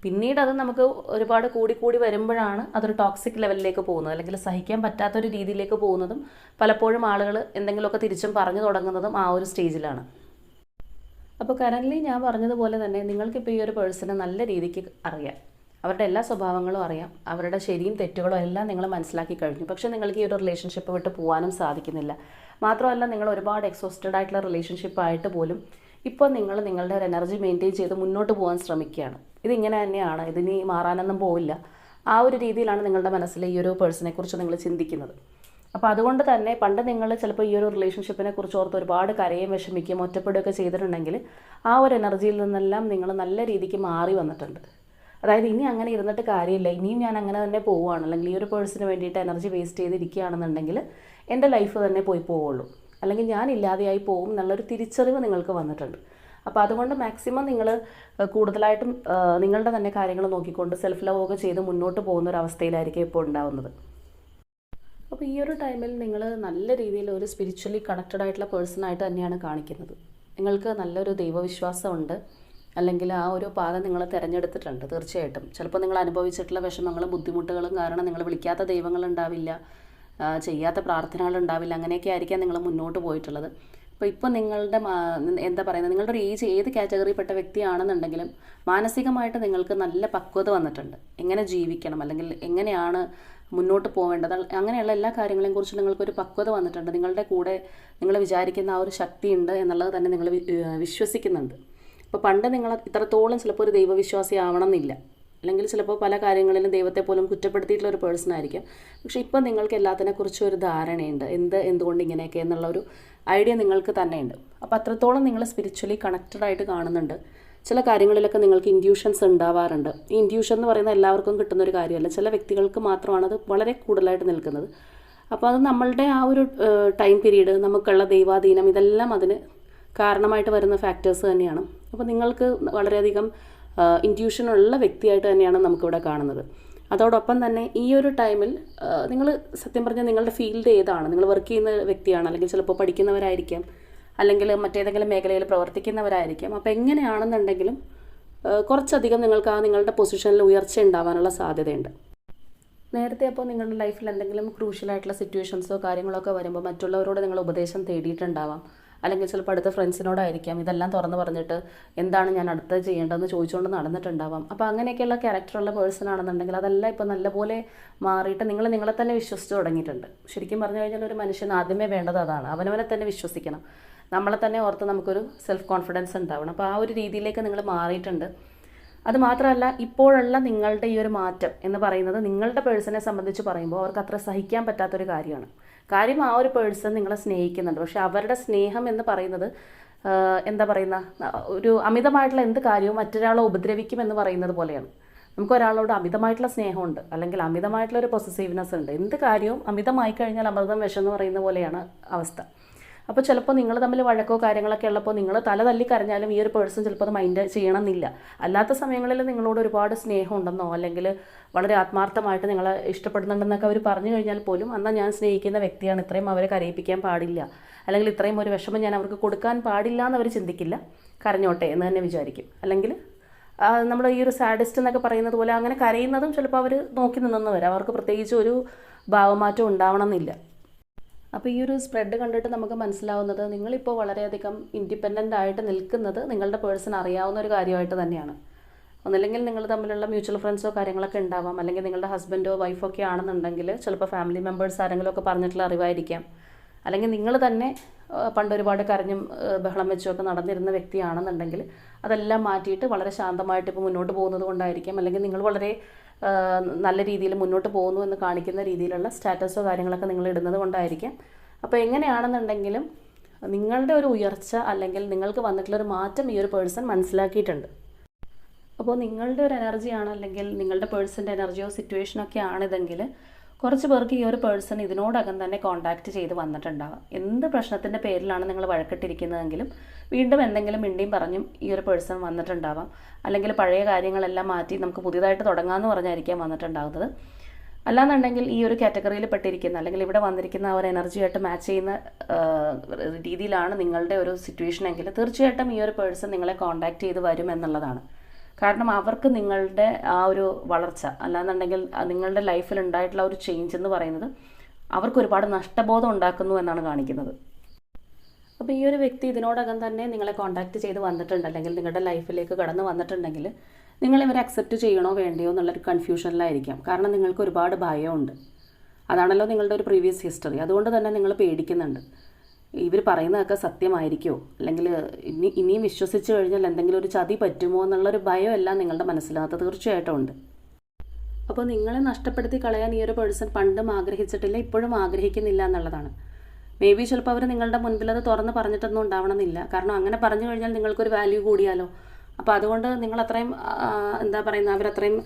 പിന്നീട് അത് നമുക്ക് ഒരുപാട് കൂടി വരുമ്പോഴാണ് അതൊരു ടോക്സിക് ലെവലിലേക്ക് പോകുന്നത്, അല്ലെങ്കിൽ സഹിക്കാൻ പറ്റാത്തൊരു രീതിയിലേക്ക് പോകുന്നതും പലപ്പോഴും ആളുകൾ എന്തെങ്കിലുമൊക്കെ തിരിച്ചും പറഞ്ഞു തുടങ്ങുന്നതും ആ ഒരു സ്റ്റേജിലാണ്. അപ്പോൾ കറൻ്റ്ലി ഞാൻ പറഞ്ഞതുപോലെ തന്നെ നിങ്ങൾക്കിപ്പോൾ ഈ ഒരു പേഴ്സണെ നല്ല രീതിക്ക് അറിയാം, അവരുടെ എല്ലാ സ്വഭാവങ്ങളും അറിയാം, അവരുടെ ശരിയും തെറ്റുകളും എല്ലാം നിങ്ങൾ മനസ്സിലാക്കി കഴിഞ്ഞു. പക്ഷേ നിങ്ങൾക്ക് ഈ ഒരു റിലേഷൻഷിപ്പ് വിട്ട് പോകാനും സാധിക്കുന്നില്ല. മാത്രമല്ല നിങ്ങൾ ഒരുപാട് എക്സോസ്റ്റഡ് ആയിട്ടുള്ള റിലേഷൻഷിപ്പായിട്ട് പോലും ഇപ്പോൾ നിങ്ങൾ നിങ്ങളുടെ ഒരു എനർജി മെയിൻറ്റെയിൻ ചെയ്ത് മുന്നോട്ട് പോകാൻ ശ്രമിക്കുകയാണ്. ഇതിങ്ങനെ തന്നെയാണ്, ഇതിനി മാറാനൊന്നും പോവില്ല. ആ ഒരു രീതിയിലാണ് നിങ്ങളുടെ മനസ്സിൽ ഈ ഒരു പേഴ്സണെ കുറിച്ച് നിങ്ങൾ ചിന്തിക്കുന്നത്. അപ്പോൾ അതുകൊണ്ട് തന്നെ പണ്ട് നിങ്ങൾ ചിലപ്പോൾ ഈ ഒരു റിലേഷൻഷിപ്പിനെ കുറിച്ച് ഓർത്ത് ഒരുപാട് കരയും വിഷമിക്കുകയും ഒറ്റപ്പെടുകയൊക്കെ ചെയ്തിട്ടുണ്ടെങ്കിൽ ആ ഒരു എനർജിയിൽ നിന്നെല്ലാം നിങ്ങൾ നല്ല രീതിക്ക് മാറി വന്നിട്ടുണ്ട്. അതായത് ഇനി അങ്ങനെ ഇരുന്നിട്ട് കാര്യമില്ല, ഇനിയും ഞാൻ അങ്ങനെ തന്നെ പോവുകയാണ്, അല്ലെങ്കിൽ ഈ ഒരു പേഴ്സണിന് വേണ്ടിയിട്ട് എനർജി വേസ്റ്റ് ചെയ്തിരിക്കുകയാണെന്നുണ്ടെങ്കിൽ എൻ്റെ ലൈഫ് തന്നെ പോവുള്ളൂ, അല്ലെങ്കിൽ ഞാൻ ഇല്ലാതെയായി പോവും എന്നുള്ളൊരു തിരിച്ചറിവ് നിങ്ങൾക്ക് വന്നിട്ടുണ്ട്. അപ്പോൾ അതുകൊണ്ട് മാക്സിമം നിങ്ങൾ കൂടുതലായിട്ടും നിങ്ങളുടെ തന്നെ കാര്യങ്ങൾ നോക്കിക്കൊണ്ട് സെൽഫ് ലവ് ഒക്കെ ചെയ്ത് മുന്നോട്ട് പോകുന്ന ഒരു അവസ്ഥയിലായിരിക്കും ഇപ്പോൾ ഉണ്ടാവുന്നത്. അപ്പോൾ ഈ ഒരു ടൈമിൽ നിങ്ങൾ നല്ല രീതിയിൽ ഒരു സ്പിരിച്വലി കണക്റ്റഡ് ആയിട്ടുള്ള പേഴ്സണായിട്ട് തന്നെയാണ് കാണിക്കുന്നത്. നിങ്ങൾക്ക് നല്ലൊരു ദൈവവിശ്വാസമുണ്ട്, അല്ലെങ്കിൽ ആ ഒരു പാത നിങ്ങൾ തിരഞ്ഞെടുത്തിട്ടുണ്ട്. തീർച്ചയായിട്ടും ചിലപ്പോൾ നിങ്ങൾ അനുഭവിച്ചിട്ടുള്ള വിഷമങ്ങളും ബുദ്ധിമുട്ടുകളും കാരണം നിങ്ങൾ വിളിക്കാത്ത ദൈവങ്ങളുണ്ടാവില്ല, ചെയ്യാത്ത പ്രാർത്ഥനകളുണ്ടാവില്ല, അങ്ങനെയൊക്കെ ആയിരിക്കാം നിങ്ങൾ മുന്നോട്ട് പോയിട്ടുള്ളത്. അപ്പോൾ ഇപ്പോൾ നിങ്ങളുടെ എന്താ പറയുന്നത്, നിങ്ങളുടെ ഒരു ഏജ് ഏത് കാറ്റഗറിയിൽപ്പെട്ട വ്യക്തിയാണെന്നുണ്ടെങ്കിലും മാനസികമായിട്ട് നിങ്ങൾക്ക് നല്ല പക്വത വന്നിട്ടുണ്ട്. എങ്ങനെ ജീവിക്കണം, അല്ലെങ്കിൽ എങ്ങനെയാണ് മുന്നോട്ട് പോവേണ്ടത്, അങ്ങനെയുള്ള എല്ലാ കാര്യങ്ങളെയും കുറിച്ച് നിങ്ങൾക്കൊരു പക്വത വന്നിട്ടുണ്ട്. നിങ്ങളുടെ കൂടെ നിങ്ങൾ വിചാരിക്കുന്ന ആ ഒരു ശക്തിയുണ്ട് എന്നുള്ളത് തന്നെ നിങ്ങൾ വിശ്വസിക്കുന്നുണ്ട്. ഇപ്പോൾ പണ്ട് നിങ്ങൾ ഇത്രത്തോളം ചിലപ്പോൾ ഒരു ദൈവവിശ്വാസി ആവണം എന്നില്ല, അല്ലെങ്കിൽ ചിലപ്പോൾ പല കാര്യങ്ങളിലും ദൈവത്തെ പോലും കുറ്റപ്പെടുത്തിയിട്ടുള്ള ഒരു പേഴ്സൺ ആയിരിക്കും. പക്ഷേ ഇപ്പം നിങ്ങൾക്ക് എല്ലാത്തിനെക്കുറിച്ചും ഒരു ധാരണയുണ്ട്, എന്തുകൊണ്ട് ഇങ്ങനെയൊക്കെ എന്നുള്ള ഒരു ഐഡിയ നിങ്ങൾക്ക് തന്നെയുണ്ട്. അപ്പോൾ അത്രത്തോളം നിങ്ങൾ സ്പിരിച്വലി കണക്റ്റഡ് ആയിട്ട് കാണുന്നുണ്ട്. ചില കാര്യങ്ങളിലൊക്കെ നിങ്ങൾക്ക് ഇൻഡ്യൂഷൻസ് ഉണ്ടാവാറുണ്ട്. ഈ ഇൻഡ്യൂഷൻ എന്ന് പറയുന്നത് എല്ലാവർക്കും കിട്ടുന്നൊരു കാര്യമല്ല, ചില വ്യക്തികൾക്ക് മാത്രമാണ് അത് വളരെ കൂടുതലായിട്ട് നിൽക്കുന്നത്. അപ്പോൾ അത് നമ്മളുടെ ആ ഒരു ടൈം പീരീഡ്, നമുക്കുള്ള ദൈവാധീനം, ഇതെല്ലാം അതിന് കാരണമായിട്ട് വരുന്ന ഫാക്ടേഴ്സ് തന്നെയാണ്. അപ്പോൾ നിങ്ങൾക്ക് വളരെയധികം ഇൻഡ്യൂഷനുള്ള വ്യക്തിയായിട്ട് തന്നെയാണ് നമുക്കിവിടെ കാണുന്നത്. അതോടൊപ്പം തന്നെ ഈ ഒരു ടൈമിൽ നിങ്ങൾ സത്യം പറഞ്ഞാൽ നിങ്ങളുടെ ഫീൽഡ് ഏതാണ്, നിങ്ങൾ വർക്ക് ചെയ്യുന്ന വ്യക്തിയാണ്, അല്ലെങ്കിൽ ചിലപ്പോൾ പഠിക്കുന്നവരായിരിക്കാം, അല്ലെങ്കിൽ മറ്റേതെങ്കിലും മേഖലയിൽ പ്രവർത്തിക്കുന്നവരായിരിക്കാം. അപ്പോൾ എങ്ങനെയാണെന്നുണ്ടെങ്കിലും കുറച്ചധികം നിങ്ങൾക്ക് ആ നിങ്ങളുടെ പൊസിഷനിൽ ഉയർച്ച ഉണ്ടാവാനുള്ള സാധ്യതയുണ്ട്. നേരത്തെ അപ്പോൾ നിങ്ങളുടെ ലൈഫിൽ എന്തെങ്കിലും ക്രൂഷ്യലായിട്ടുള്ള സിറ്റുവേഷൻസോ കാര്യങ്ങളോ ഒക്കെ വരുമ്പോൾ മറ്റുള്ളവരോട് നിങ്ങൾ ഉപദേശം തേടിയിട്ടുണ്ടാവാം, അല്ലെങ്കിൽ ചിലപ്പോൾ അടുത്ത ഫ്രണ്ട്സിനോടായിരിക്കാം ഇതെല്ലാം തുറന്ന് പറഞ്ഞിട്ട് എന്താണ് ഞാൻ അടുത്ത് ചെയ്യേണ്ടതെന്ന് ചോദിച്ചുകൊണ്ട് നടന്നിട്ടുണ്ടാവാം. അപ്പോൾ അങ്ങനെയൊക്കെയുള്ള ക്യാരക്ടറുള്ള പേഴ്സൺ ആണെന്നുണ്ടെങ്കിൽ അതെല്ലാം ഇപ്പോൾ നല്ലപോലെ മാറിയിട്ട് നിങ്ങളെ തന്നെ വിശ്വസിച്ച് തുടങ്ങിയിട്ടുണ്ട്. ശരിക്കും പറഞ്ഞു കഴിഞ്ഞാൽ ഒരു മനുഷ്യൻ ആദ്യമേ വേണ്ടത് അതാണ്, അവനവനെ തന്നെ വിശ്വസിക്കണം, നമ്മളെ തന്നെ ഓർത്ത് നമുക്കൊരു സെൽഫ് കോൺഫിഡൻസ് ഉണ്ടാവണം. അപ്പോൾ ആ ഒരു രീതിയിലേക്ക് നിങ്ങൾ മാറിയിട്ടുണ്ട്. അത് മാത്രമല്ല, ഇപ്പോഴുള്ള നിങ്ങളുടെ ഈ ഒരു മാറ്റം എന്ന് പറയുന്നത് നിങ്ങളുടെ പേഴ്സണെ സംബന്ധിച്ച് പറയുമ്പോൾ അവർക്ക് അത്ര സഹിക്കാൻ പറ്റാത്തൊരു കാര്യമാണ്. കാര്യം ആ ഒരു പേഴ്സൺ നിങ്ങളെ സ്നേഹിക്കുന്നുണ്ട്, പക്ഷെ അവരുടെ സ്നേഹം എന്ന് പറയുന്നത് എന്താ പറയുന്ന ഒരു അമിതമായിട്ടുള്ള എന്ത് കാര്യവും മറ്റൊരാളെ ഉപദ്രവിക്കുമെന്ന് പറയുന്നത് പോലെയാണ്. നമുക്ക് ഒരാളോട് അമിതമായിട്ടുള്ള സ്നേഹമുണ്ട്, അല്ലെങ്കിൽ അമിതമായിട്ടുള്ള ഒരു പൊസസീവ്നെസ് ഉണ്ട്, എന്ത് കാര്യവും അമിതമായി കഴിഞ്ഞാൽ അമൃതം വിഷം എന്ന് പറയുന്ന പോലെയാണ് അവസ്ഥ. അപ്പോൾ ചിലപ്പോൾ നിങ്ങൾ തമ്മിൽ വഴക്കോ കാര്യങ്ങളൊക്കെ ഉള്ളപ്പോൾ നിങ്ങൾ തല തല്ലി കരഞ്ഞാലും ഈ ഒരു പേഴ്സൺ ചിലപ്പോൾ അത് മൈൻഡ് ചെയ്യണമെന്നില്ല. അല്ലാത്ത സമയങ്ങളിൽ നിങ്ങളോട് ഒരുപാട് സ്നേഹം ഉണ്ടെന്നോ അല്ലെങ്കിൽ വളരെ ആത്മാർത്ഥമായിട്ട് നിങ്ങളെ ഇഷ്ടപ്പെടുന്നുണ്ടെന്നൊക്കെ അവർ പറഞ്ഞു കഴിഞ്ഞാൽ പോലും എന്നാൽ ഞാൻ സ്നേഹിക്കുന്ന വ്യക്തിയാണ്, ഇത്രയും അവരെ കരയിപ്പിക്കാൻ പാടില്ല, അല്ലെങ്കിൽ ഇത്രയും ഒരു വിഷമം ഞാൻ അവർക്ക് കൊടുക്കാൻ പാടില്ല എന്നവർ ചിന്തിക്കില്ല, കരഞ്ഞോട്ടെ എന്ന് തന്നെ വിചാരിക്കും. അല്ലെങ്കിൽ നമ്മൾ ഈ ഒരു സാഡിസ്റ്റ് എന്നൊക്കെ പറയുന്നത് പോലെ അങ്ങനെ കരയുന്നതും ചിലപ്പോൾ അവർ നോക്കി നിന്നെന്ന് വരാം, അവർക്ക് പ്രത്യേകിച്ച് ഒരു ഭാവമാറ്റം ഉണ്ടാവണമെന്നില്ല. അപ്പോൾ ഈ ഒരു സ്പ്രെഡ് കണ്ടിട്ട് നമുക്ക് മനസ്സിലാവുന്നത് നിങ്ങളിപ്പോൾ വളരെയധികം ഇൻഡിപെൻഡൻ്റ് ആയിട്ട് നിൽക്കുന്നത് നിങ്ങളുടെ പേഴ്സൺ അറിയാവുന്ന ഒരു കാര്യമായിട്ട് തന്നെയാണ്. ഒന്നല്ലെങ്കിൽ നിങ്ങൾ തമ്മിലുള്ള മ്യൂച്വൽ ഫ്രണ്ട്സോ കാര്യങ്ങളൊക്കെ ഉണ്ടാവാം, അല്ലെങ്കിൽ നിങ്ങളുടെ ഹസ്ബൻഡോ വൈഫോ ഒക്കെ ആണെന്നുണ്ടെങ്കിൽ ചിലപ്പോൾ ഫാമിലി മെമ്പേഴ്സ് ആരെങ്കിലും ഒക്കെ പറഞ്ഞിട്ടുള്ള അറിവായിരിക്കാം, അല്ലെങ്കിൽ നിങ്ങൾ തന്നെ പണ്ട് ഒരുപാട് കരഞ്ഞും ബഹളം വെച്ചൊക്കെ നടന്നിരുന്ന വ്യക്തിയാണെന്നുണ്ടെങ്കിൽ അതെല്ലാം മാറ്റിയിട്ട് വളരെ ശാന്തമായിട്ട് ഇപ്പോൾ മുന്നോട്ട് പോകുന്നത് കൊണ്ടായിരിക്കാം, അല്ലെങ്കിൽ നിങ്ങൾ വളരെ നല്ല രീതിയിൽ മുന്നോട്ട് പോകുന്നു എന്ന് കാണിക്കുന്ന രീതിയിലുള്ള സ്റ്റാറ്റസോ കാര്യങ്ങളൊക്കെ നിങ്ങൾ ഇടുന്നത് കൊണ്ടായിരിക്കാം. അപ്പോൾ എങ്ങനെയാണെന്നുണ്ടെങ്കിലും നിങ്ങളുടെ ഒരു ഉയർച്ച അല്ലെങ്കിൽ നിങ്ങൾക്ക് വന്നിട്ടുള്ളൊരു മാറ്റം ഈ ഒരു പേഴ്സൺ മനസ്സിലാക്കിയിട്ടുണ്ട്. അപ്പോൾ നിങ്ങളുടെ ഒരു എനർജിയാണ്, അല്ലെങ്കിൽ നിങ്ങളുടെ പേഴ്സൻ്റെ എനർജിയോ സിറ്റുവേഷനോ ഒക്കെ ആണിതെങ്കിൽ കുറച്ച് പേർക്ക് ഈ ഒരു പേഴ്സൺ ഇതിനോടകം തന്നെ കോൺടാക്റ്റ് ചെയ്ത് വന്നിട്ടുണ്ടാവാം. എന്ത് പ്രശ്നത്തിൻ്റെ പേരിലാണ് നിങ്ങൾ വഴക്കിട്ടിരിക്കുന്നതെങ്കിലും വീണ്ടും എന്തെങ്കിലും മിണ്ടിയും പറഞ്ഞും ഈ ഒരു പേഴ്സൺ വന്നിട്ടുണ്ടാവാം, അല്ലെങ്കിൽ പഴയ കാര്യങ്ങളെല്ലാം മാറ്റി നമുക്ക് പുതിയതായിട്ട് തുടങ്ങാമെന്ന് പറഞ്ഞായിരിക്കാം വന്നിട്ടുണ്ടാകുന്നത്. അല്ലാന്നുണ്ടെങ്കിൽ ഈ ഒരു കാറ്റഗറിയിൽ പെട്ടിരിക്കുന്ന അല്ലെങ്കിൽ ഇവിടെ വന്നിരിക്കുന്ന ആ ഒരു എനർജിയായിട്ട് മാച്ച് ചെയ്യുന്ന രീതിയിലാണ് നിങ്ങളുടെ ഒരു സിറ്റുവേഷൻ എങ്കിൽ തീർച്ചയായിട്ടും ഈ ഒരു പേഴ്സൺ നിങ്ങളെ കോൺടാക്റ്റ് ചെയ്ത് വരും എന്നുള്ളതാണ്. കാരണം അവർക്ക് നിങ്ങളുടെ ആ ഒരു വളർച്ച, അല്ലാന്നുണ്ടെങ്കിൽ നിങ്ങളുടെ ലൈഫിൽ ഉണ്ടായിട്ടുള്ള ഒരു ചേഞ്ച് എന്ന് പറയുന്നത് അവർക്ക് ഒരുപാട് നഷ്ടബോധം ഉണ്ടാക്കുന്നു എന്നാണ് കാണിക്കുന്നത്. അപ്പോൾ ഈ ഒരു വ്യക്തി ഇതിനോടകം തന്നെ നിങ്ങളെ കോൺടാക്റ്റ് ചെയ്ത് വന്നിട്ടുണ്ട്, അല്ലെങ്കിൽ നിങ്ങളുടെ ലൈഫിലേക്ക് കടന്നു വന്നിട്ടുണ്ടെങ്കിൽ നിങ്ങൾ ഇവരെ അക്സെപ്റ്റ് ചെയ്യണോ വേണ്ടയോ എന്നുള്ളൊരു കൺഫ്യൂഷനിലായിരിക്കാം. കാരണം നിങ്ങൾക്ക് ഒരുപാട് ഭയമുണ്ട്, അതാണല്ലോ നിങ്ങളുടെ ഒരു പ്രീവിയസ് ഹിസ്റ്ററി. അതുകൊണ്ട് തന്നെ നിങ്ങൾ പേടിക്കുന്നുണ്ട്. ഇവർ പറയുന്നതൊക്കെ സത്യമായിരിക്കുമോ, അല്ലെങ്കിൽ ഇനിയും വിശ്വസിച്ച് കഴിഞ്ഞാൽ എന്തെങ്കിലും ഒരു ചതി പറ്റുമോ എന്നുള്ളൊരു ഭയം എല്ലാം നിങ്ങളുടെ മനസ്സിനകത്ത് തീർച്ചയായിട്ടും ഉണ്ട്. അപ്പോൾ നിങ്ങളെ നഷ്ടപ്പെടുത്തി കളയാൻ ഈ ഒരു പേഴ്സൺ പണ്ടും ആഗ്രഹിച്ചിട്ടില്ല, ഇപ്പോഴും ആഗ്രഹിക്കുന്നില്ല എന്നുള്ളതാണ്. മേ ബി ചിലപ്പോൾ അവർ നിങ്ങളുടെ മുൻപിൽ അത് തുറന്ന് പറഞ്ഞിട്ടൊന്നും ഉണ്ടാവണമെന്നില്ല. കാരണം അങ്ങനെ പറഞ്ഞു കഴിഞ്ഞാൽ നിങ്ങൾക്കൊരു വാല്യൂ കൂടിയാലോ. അപ്പോൾ അതുകൊണ്ട് നിങ്ങൾ അത്രയും എന്താ പറയുന്നത്, അവരത്രയും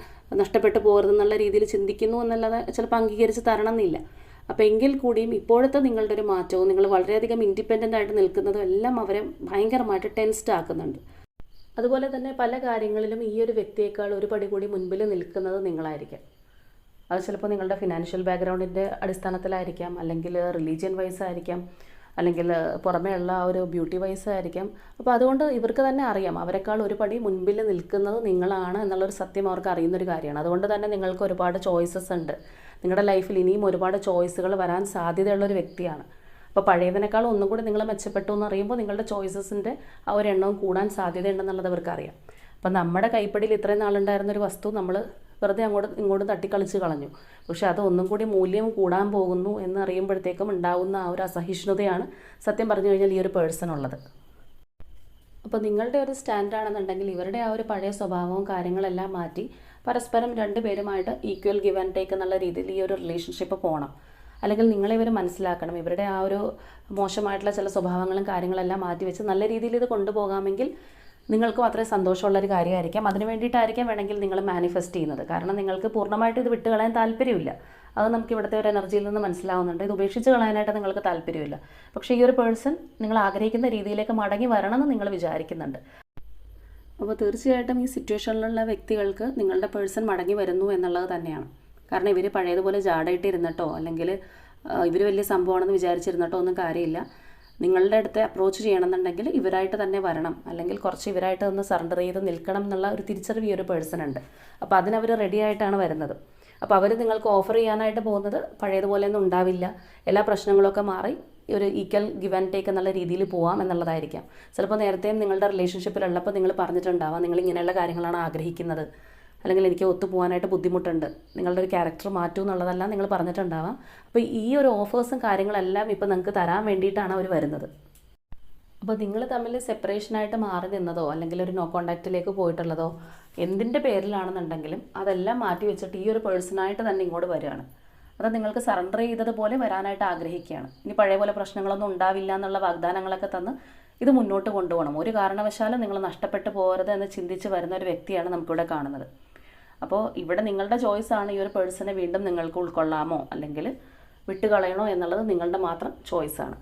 നഷ്ടപ്പെട്ടു പോകരുതെന്നുള്ള രീതിയിൽ ചിന്തിക്കുന്നു എന്നുള്ളത് ചിലപ്പോൾ അംഗീകരിച്ച് തരണം എന്നില്ല. അപ്പോൾ എങ്കിൽ കൂടിയും ഇപ്പോഴത്തെ നിങ്ങളുടെ ഒരു മാറ്റവും നിങ്ങൾ വളരെയധികം ഇൻഡിപെൻഡൻ്റ് ആയിട്ട് നിൽക്കുന്നതും എല്ലാം അവരെ ഭയങ്കരമായിട്ട് ടെൻസ്ഡ് ആക്കുന്നുണ്ട്. അതുപോലെ തന്നെ പല കാര്യങ്ങളിലും ഈ ഒരു വ്യക്തിയേക്കാൾ ഒരു പടി കൂടി മുൻപിൽ നിൽക്കുന്നത് നിങ്ങളായിരിക്കാം. അത് ചിലപ്പോൾ നിങ്ങളുടെ ഫിനാൻഷ്യൽ ബാക്ക്ഗ്രൗണ്ടിൻ്റെ അടിസ്ഥാനത്തിലായിരിക്കാം, അല്ലെങ്കിൽ റിലീജിയൻ വൈസ് ആയിരിക്കാം, അല്ലെങ്കിൽ പുറമേ ഉള്ള ഒരു ബ്യൂട്ടി വൈസ് ആയിരിക്കാം. അപ്പോൾ അതുകൊണ്ട് ഇവർക്ക് തന്നെ അറിയാം അവരെക്കാൾ ഒരു പടി മുൻപിൽ നിൽക്കുന്നത് നിങ്ങളാണ് എന്നുള്ളൊരു സത്യം അവർക്ക് അറിയുന്നൊരു കാര്യമാണ്. അതുകൊണ്ട് തന്നെ നിങ്ങൾക്ക് ഒരുപാട് ചോയ്സസ് ഉണ്ട്. നിങ്ങളുടെ ലൈഫിൽ ഇനിയും ഒരുപാട് ചോയ്സുകൾ വരാൻ സാധ്യതയുള്ളൊരു വ്യക്തിയാണ്. അപ്പോൾ പഴയതിനേക്കാൾ ഒന്നും കൂടി നിങ്ങൾ മെച്ചപ്പെട്ടു എന്ന് അറിയുമ്പോൾ നിങ്ങളുടെ ചോയ്സസിൻ്റെ ആ ഒരു എണ്ണവും കൂടാൻ സാധ്യതയുണ്ടെന്നുള്ളത് അവർക്കറിയാം. അപ്പം നമ്മുടെ കൈപ്പിടിയിൽ ഇത്രയും നാളുണ്ടായിരുന്നൊരു വസ്തു നമ്മൾ വെറുതെ ഇങ്ങോട്ടും തട്ടിക്കളിച്ച് കളഞ്ഞു. പക്ഷെ അത് ഒന്നും കൂടി മൂല്യം കൂടാൻ പോകുന്നു എന്നറിയുമ്പോഴത്തേക്കും ഉണ്ടാകുന്ന ആ ഒരു അസഹിഷ്ണുതയാണ് സത്യം പറഞ്ഞു കഴിഞ്ഞാൽ ഈ ഒരു പേഴ്സൺ ഉള്ളത്. അപ്പോൾ നിങ്ങളുടെ ഒരു സ്റ്റാൻഡാണെന്നുണ്ടെങ്കിൽ ഇവരുടെ ആ ഒരു പഴയ സ്വഭാവവും കാര്യങ്ങളെല്ലാം മാറ്റി പരസ്പരം രണ്ടുപേരുമായിട്ട് ഈക്വൽ ഗിവ് ആൻഡ് ടേക്ക് എന്നുള്ള രീതിയിൽ ഈ ഒരു റിലേഷൻഷിപ്പ് പോകണം. അല്ലെങ്കിൽ നിങ്ങളെ ഇവർ മനസ്സിലാക്കണം. ഇവരുടെ ആ ഒരു മോശമായിട്ടുള്ള ചില സ്വഭാവങ്ങളും കാര്യങ്ങളെല്ലാം മാറ്റി വെച്ച് നല്ല രീതിയിൽ ഇത് കൊണ്ടുപോകാമെങ്കിൽ നിങ്ങൾക്കും അത്രയും സന്തോഷമുള്ളൊരു കാര്യമായിരിക്കാം. അതിന് വേണ്ടിയിട്ടായിരിക്കാം വേണമെങ്കിൽ നിങ്ങൾ മാനിഫെസ്റ്റ് ചെയ്യുന്നത്. കാരണം നിങ്ങൾക്ക് പൂർണ്ണമായിട്ട് ഇത് വിട്ട് കളയാൻ താല്പര്യമില്ല. അത് നമുക്ക് ഇവിടുത്തെ ഒരു എനർജിയിൽ നിന്ന് മനസ്സിലാവുന്നുണ്ട്. ഇത് ഉപേക്ഷിച്ച് കളയാനായിട്ട് നിങ്ങൾക്ക് താല്പര്യമില്ല. പക്ഷേ ഈ ഒരു പേഴ്സൺ നിങ്ങൾ ആഗ്രഹിക്കുന്ന രീതിയിലേക്ക് മടങ്ങി വരണമെന്ന് നിങ്ങൾ വിചാരിക്കുന്നുണ്ട്. അപ്പോൾ തീർച്ചയായിട്ടും ഈ സിറ്റുവേഷനിലുള്ള വ്യക്തികൾക്ക് നിങ്ങളുടെ പേഴ്സൺ മടങ്ങി വരുന്നു എന്നുള്ളത് തന്നെയാണ്. കാരണം ഇവർ പഴയതുപോലെ ജാടായിട്ട് ഇരുന്നിട്ടോ അല്ലെങ്കിൽ ഇവർ വലിയ സംഭവമാണെന്ന് വിചാരിച്ചിരുന്നിട്ടോ ഒന്നും കാര്യമില്ല. നിങ്ങളുടെ അടുത്ത് അപ്രോച്ച് ചെയ്യണമെന്നുണ്ടെങ്കിൽ ഇവരായിട്ട് തന്നെ വരണം, അല്ലെങ്കിൽ കുറച്ച് ഇവരായിട്ട് ഒന്ന് സറണ്ടർ ചെയ്ത് നിൽക്കണം എന്നുള്ള ഒരു തിരിച്ചറിവ് ഈ ഒരു പേഴ്സൺ ഉണ്ട്. അപ്പോൾ അതിനവർ റെഡി ആയിട്ടാണ് വരുന്നത്. അപ്പോൾ അവർ നിങ്ങൾക്ക് ഓഫർ ചെയ്യാനായിട്ട് പോകുന്നത് പഴയതുപോലെയൊന്നും ഉണ്ടാവില്ല. എല്ലാ പ്രശ്നങ്ങളൊക്കെ മാറി ഒരു ഈക്വൽ ഗിവ് ആൻഡ് ടേക്ക് എന്നുള്ള രീതിയിൽ പോവാം എന്നുള്ളതായിരിക്കാം. ചിലപ്പോൾ നേരത്തെയും നിങ്ങളുടെ റിലേഷൻഷിപ്പിലുള്ളപ്പോൾ നിങ്ങൾ പറഞ്ഞിട്ടുണ്ടാവാം നിങ്ങൾ ഇങ്ങനെയുള്ള കാര്യങ്ങളാണ് ആഗ്രഹിക്കുന്നത്, അല്ലെങ്കിൽ എനിക്ക് ഒത്തുപോകാനായിട്ട് ബുദ്ധിമുട്ടുണ്ട്, നിങ്ങളുടെ ഒരു ക്യാരക്ടർ മാറ്റൂ എന്നുള്ളതെല്ലാം നിങ്ങൾ പറഞ്ഞിട്ടുണ്ടാവാം. അപ്പോൾ ഈ ഒരു ഓഫേഴ്സും കാര്യങ്ങളെല്ലാം ഇപ്പോൾ നിങ്ങൾക്ക് തരാൻ വേണ്ടിയിട്ടാണ് അവർ വരുന്നത്. അപ്പോൾ നിങ്ങൾ തമ്മിൽ സെപ്പറേഷനായിട്ട് മാറി നിന്നതോ അല്ലെങ്കിൽ ഒരു നോ കോണ്ടാക്റ്റിലേക്ക് പോയിട്ടുള്ളതോ എന്തിൻ്റെ പേരിലാണെന്നുണ്ടെങ്കിലും അതെല്ലാം മാറ്റി വെച്ചിട്ട് ഈ ഒരു പേഴ്സണായിട്ട് തന്നെ ഇങ്ങോട്ട് വരികയാണ്. അത് നിങ്ങൾക്ക് സറണ്ടർ ചെയ്തതുപോലെ വരാനായിട്ട് ആഗ്രഹിക്കുകയാണ്. ഇനി പഴയ പോലെ പ്രശ്നങ്ങളൊന്നും ഉണ്ടാവില്ല എന്നുള്ള വാഗ്ദാനങ്ങളൊക്കെ തന്ന് ഇത് മുന്നോട്ട് കൊണ്ടുപോകണം. ഒരു കാരണവശാലും നിങ്ങൾ നഷ്ടപ്പെട്ടു പോകരുത് എന്ന് ചിന്തിച്ച് വരുന്ന ഒരു വ്യക്തിയാണ് നമുക്കിവിടെ കാണുന്നത്. അപ്പോൾ ഇവിടെ നിങ്ങളുടെ ചോയ്സാണ് ഈ ഒരു പേഴ്സണെ വീണ്ടും നിങ്ങൾക്ക് ഉൾക്കൊള്ളാമോ അല്ലെങ്കിൽ വിട്ടുകളയണോ എന്നുള്ളത് നിങ്ങളുടെ മാത്രം ചോയ്സാണ്.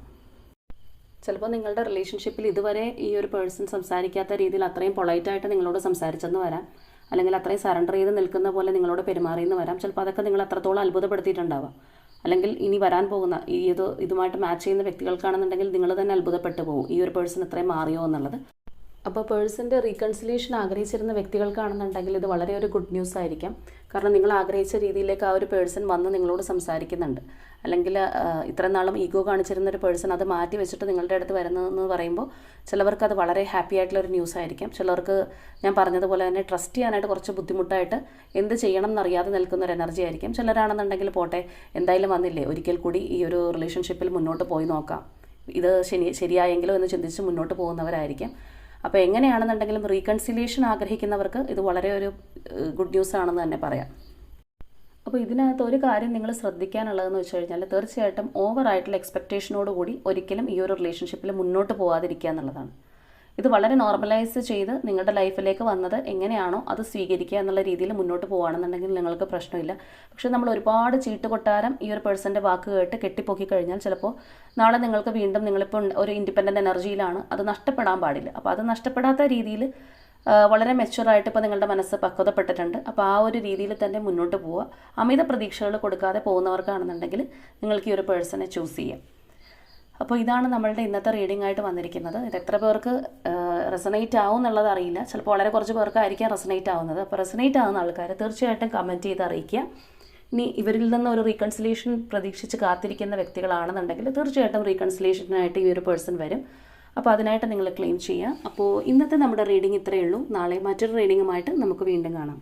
ചിലപ്പോൾ നിങ്ങളുടെ റിലേഷൻഷിപ്പിൽ ഇതുവരെ ഈ ഒരു പേഴ്സൺ സംസാരിക്കാത്ത രീതിയിൽ അത്രയും പൊളൈറ്റായിട്ട് നിങ്ങളോട് സംസാരിച്ചെന്ന് വരാം, അല്ലെങ്കിൽ അത്രയും സറണ്ടർ ചെയ്ത് നിൽക്കുന്ന പോലെ നിങ്ങളോട് പെരുമാറിയെന്ന് വരാം. ചിലപ്പോൾ അതൊക്കെ നിങ്ങൾ അത്രത്തോളം അത്ഭുതപ്പെടുത്തിയിട്ടുണ്ടാവാം. അല്ലെങ്കിൽ ഇനി വരാൻ പോകുന്ന ഇതുമായിട്ട് മാച്ച് ചെയ്യുന്ന വ്യക്തികൾക്കാണെന്നുണ്ടെങ്കിൽ നിങ്ങൾ തന്നെ അത്ഭുതപ്പെട്ടു പോകും ഈ ഒരു പേഴ്സൺ ഇത്രയും മാറിയോ എന്നുള്ളത്. അപ്പോൾ പേഴ്സൻ്റെ റീകൺസിലിയേഷൻ ആഗ്രഹിച്ചിരുന്ന വ്യക്തികൾക്കാണെന്നുണ്ടെങ്കിൽ ഇത് വളരെ ഒരു ഗുഡ് ന്യൂസ് ആയിരിക്കാം. കാരണം നിങ്ങൾ ആഗ്രഹിച്ച രീതിയിലേക്ക് ആ ഒരു പേഴ്സൺ വന്ന് നിങ്ങളോട് സംസാരിക്കുന്നുണ്ട്. അല്ലെങ്കിൽ ഇത്രയും നാളും ഈഗോ കാണിച്ചിരുന്ന ഒരു പേഴ്സൺ അത് മാറ്റി വെച്ചിട്ട് നിങ്ങളുടെ അടുത്ത് വരുന്നതെന്ന് പറയുമ്പോൾ ചിലവർക്ക് അത് വളരെ ഹാപ്പി ആയിട്ടുള്ളൊരു ന്യൂസ് ആയിരിക്കാം. ചിലർക്ക് ഞാൻ പറഞ്ഞതുപോലെ തന്നെ ട്രസ്റ്റ് ചെയ്യാനായിട്ട് കുറച്ച് ബുദ്ധിമുട്ടായിട്ട് എന്ത് ചെയ്യണം എന്നറിയാതെ നിൽക്കുന്ന ഒരു എനർജി ആയിരിക്കും. ചിലരാണെന്നുണ്ടെങ്കിൽ പോട്ടെ എന്തായാലും വന്നില്ലേ ഒരിക്കൽ കൂടി ഈ ഒരു റിലേഷൻഷിപ്പിൽ മുന്നോട്ട് പോയി നോക്കാം, ഇത് ശരിയായെങ്കിലോ എന്ന് ചിന്തിച്ച് മുന്നോട്ട് പോകുന്നവരായിരിക്കാം. അപ്പോൾ എങ്ങനെയാണെന്നുണ്ടെങ്കിലും റീകൺസിലിയേഷൻ ആഗ്രഹിക്കുന്നവർക്ക് ഇത് വളരെ ഒരു ഗുഡ് ന്യൂസ് ആണെന്ന് തന്നെ പറയാം. അപ്പോൾ ഇതിനകത്ത് ഒരു കാര്യം നിങ്ങൾ ശ്രദ്ധിക്കാനുള്ളതെന്ന് വെച്ച് കഴിഞ്ഞാൽ തീർച്ചയായിട്ടും ഓവറായിട്ടുള്ള എക്സ്പെക്റ്റേഷനോടുകൂടി ഒരിക്കലും ഈ ഒരു റിലേഷൻഷിപ്പിൽ മുന്നോട്ട് പോകാതിരിക്കുക എന്നുള്ളതാണ്. ഇത് വളരെ നോർമലൈസ് ചെയ്ത് നിങ്ങളുടെ ലൈഫിലേക്ക് വന്നത് എങ്ങനെയാണോ അത് സ്വീകരിക്കുക എന്നുള്ള രീതിയിൽ മുന്നോട്ട് പോകുകയാണെന്നുണ്ടെങ്കിൽ നിങ്ങൾക്ക് പ്രശ്നമില്ല. പക്ഷേ നമ്മൾ ഒരുപാട് ചീട്ടുകൊട്ടാരം ഈ ഒരു പേഴ്സൻ്റെ വാക്ക് കേട്ട് കെട്ടിപ്പൊക്കി കഴിഞ്ഞാൽ ചിലപ്പോൾ നാളെ നിങ്ങൾക്ക് വീണ്ടും നിങ്ങളിപ്പോൾ ഒരു ഇൻഡിപെൻഡൻ്റ് എനർജിയിലാണ്, അത് നഷ്ടപ്പെടാൻ പാടില്ല. അപ്പോൾ അത് നഷ്ടപ്പെടാത്ത രീതിയിൽ വളരെ മെച്ചുവറായിട്ട് ഇപ്പോൾ നിങ്ങളുടെ മനസ്സ് പക്വതപ്പെട്ടിട്ടുണ്ട്. അപ്പോൾ ആ ഒരു രീതിയിൽ തന്നെ മുന്നോട്ട് പോവുക. അമിത പ്രതീക്ഷകൾ കൊടുക്കാതെ പോകുന്നവർക്കാണെന്നുണ്ടെങ്കിൽ നിങ്ങൾക്ക് ഈ ഒരു പേഴ്സണെ ചൂസ് ചെയ്യാം. അപ്പോൾ ഇതാണ് നമ്മളുടെ ഇന്നത്തെ റീഡിംഗ് ആയിട്ട് വന്നിരിക്കുന്നത്. ഇത് എത്ര പേർക്ക് റെസണേറ്റ് ആവും എന്നുള്ളത് അറിയില്ല. ചിലപ്പോൾ വളരെ കുറച്ച് പേർക്കായിരിക്കാം റെസണേറ്റ് ആവുന്നത്. അപ്പോൾ റെസണേറ്റ് ആവുന്ന ആൾക്കാർ തീർച്ചയായിട്ടും കമൻറ്റ് ചെയ്ത് അറിയിക്കുക. ഇനി ഇവരിൽ നിന്ന് ഒരു റീകൺസിലിയേഷൻ പ്രതീക്ഷിച്ച് കാത്തിരിക്കുന്ന വ്യക്തികളാണെന്നുണ്ടെങ്കിൽ തീർച്ചയായിട്ടും റീകൺസിലിയേഷനായിട്ട് ഈ ഒരു പേഴ്സൺ വരും. അപ്പോൾ അതിനായിട്ട് നിങ്ങൾ ക്ലെയിം ചെയ്യുക. അപ്പോൾ ഇന്നത്തെ നമ്മുടെ റീഡിംഗ് ഇത്രയേ ഉള്ളൂ. നാളെ മറ്റൊരു റീഡിങ്ങുമായിട്ട് നമുക്ക് വീണ്ടും കാണാം.